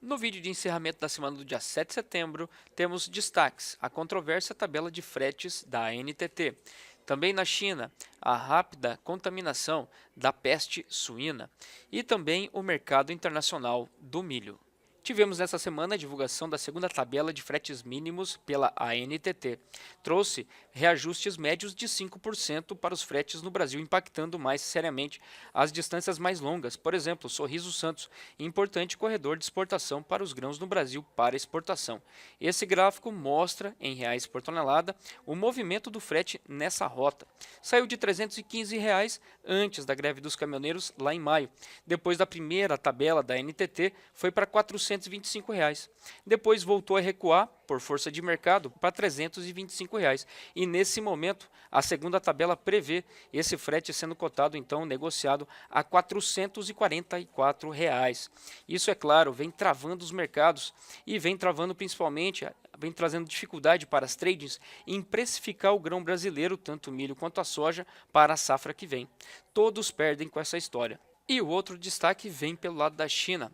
No vídeo de encerramento da semana do dia 7 de setembro, temos destaques: a controvérsia tabela de fretes da ANTT. Também na China, a rápida contaminação da peste suína e também o mercado internacional do milho. Tivemos nessa semana a divulgação da segunda tabela de fretes mínimos pela ANTT. Trouxe reajustes médios de 5% para os fretes no Brasil, impactando mais seriamente as distâncias mais longas. Por exemplo, Sorriso Santos, importante corredor de exportação para os grãos no Brasil para exportação. Esse gráfico mostra, em reais por tonelada, o movimento do frete nessa rota. Saiu de R$ 315 antes da greve dos caminhoneiros lá em maio. Depois da primeira tabela da NTT, foi para R$ 425. Depois voltou a recuar por força de mercado para R$ 325. E nesse momento, a segunda tabela prevê esse frete sendo cotado, então negociado a R$ 444. Isso, é claro, vem travando os mercados e vem travando principalmente, vem trazendo dificuldade para as tradings em precificar o grão brasileiro, tanto o milho quanto a soja, para a safra que vem. Todos perdem com essa história. E o outro destaque vem pelo lado da China,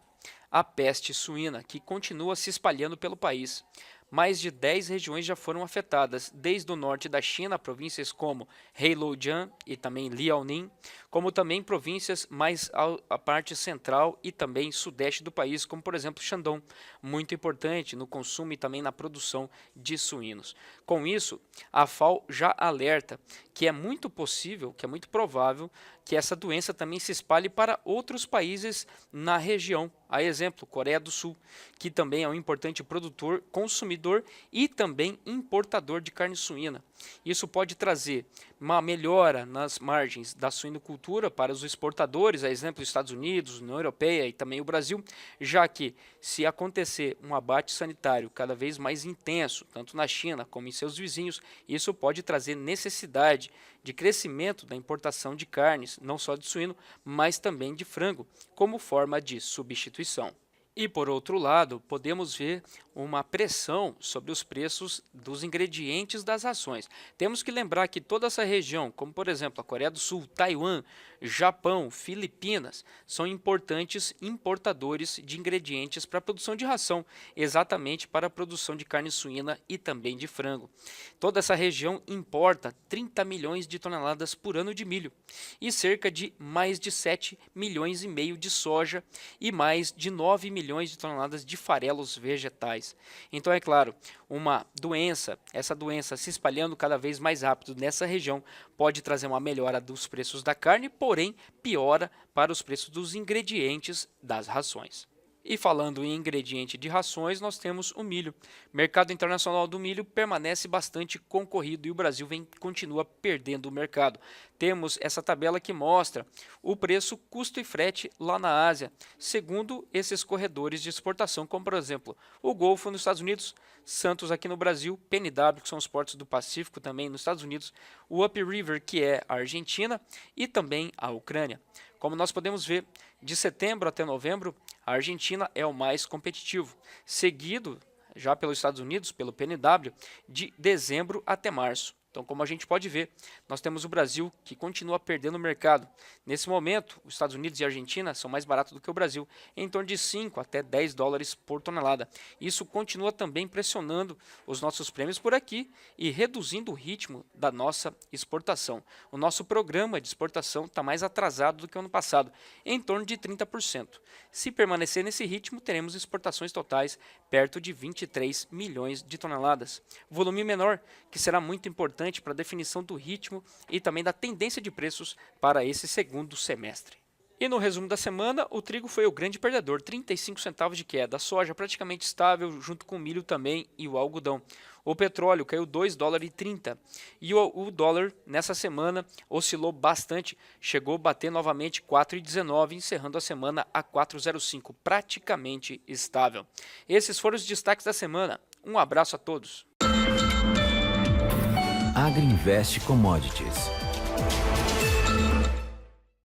a peste suína, que continua se espalhando pelo país. Mais de 10 regiões já foram afetadas, desde o norte da China, províncias como Heilongjiang e também Liaoning, como também províncias mais à parte central e também sudeste do país, como por exemplo Shandong, muito importante no consumo e também na produção de suínos. Com isso, a FAO já alerta que é muito possível, que é muito provável que essa doença também se espalhe para outros países na região. A exemplo, Coreia do Sul, que também é um importante produtor, consumidor e também importador de carne suína. Isso pode trazer uma melhora nas margens da suinocultura para os exportadores, a exemplo, Estados Unidos, União Europeia e também o Brasil, já que se acontecer um abate sanitário cada vez mais intenso, tanto na China como em seus vizinhos, isso pode trazer necessidade de crescimento da importação de carnes, não só de suíno, mas também de frango, como forma de substituição. E por outro lado, podemos ver uma pressão sobre os preços dos ingredientes das rações. Temos que lembrar que toda essa região, como por exemplo a Coreia do Sul, Taiwan, Japão, Filipinas, são importantes importadores de ingredientes para a produção de ração, exatamente para a produção de carne suína e também de frango. Toda essa região importa 30 milhões de toneladas por ano de milho e cerca de mais de 7 milhões e meio de soja e mais de 9 milhões de toneladas de farelos vegetais. Então, é claro, essa doença se espalhando cada vez mais rápido nessa região pode trazer uma melhora dos preços da carne, porém piora para os preços dos ingredientes das rações. E falando em ingrediente de rações, nós temos o milho. O mercado internacional do milho permanece bastante concorrido e o Brasil continua perdendo o mercado. Temos essa tabela que mostra o preço, custo e frete lá na Ásia, segundo esses corredores de exportação, como por exemplo o Golfo nos Estados Unidos, Santos aqui no Brasil, PNW, que são os portos do Pacífico também nos Estados Unidos, o Up River, que é a Argentina, e também a Ucrânia. Como nós podemos ver, de setembro até novembro, a Argentina é o mais competitivo, seguido já pelos Estados Unidos, pelo PNW, de dezembro até março. Então, como a gente pode ver, nós temos o Brasil que continua perdendo o mercado. Nesse momento, os Estados Unidos e a Argentina são mais baratos do que o Brasil, em torno de 5 até 10 dólares por tonelada. Isso continua também pressionando os nossos prêmios por aqui e reduzindo o ritmo da nossa exportação. O nosso programa de exportação está mais atrasado do que o ano passado, em torno de 30%. Se permanecer nesse ritmo, teremos exportações totais perto de 23 milhões de toneladas. Volume menor, que será muito importante para a definição do ritmo e também da tendência de preços para esse segundo semestre. E no resumo da semana, o trigo foi o grande perdedor, 35 centavos de queda, a soja praticamente estável, junto com o milho também e o algodão. O petróleo caiu 2,30 dólares e o dólar nessa semana oscilou bastante, chegou a bater novamente 4,19, encerrando a semana a 4,05, praticamente estável. Esses foram os destaques da semana. Um abraço a todos. Agriinvest Commodities.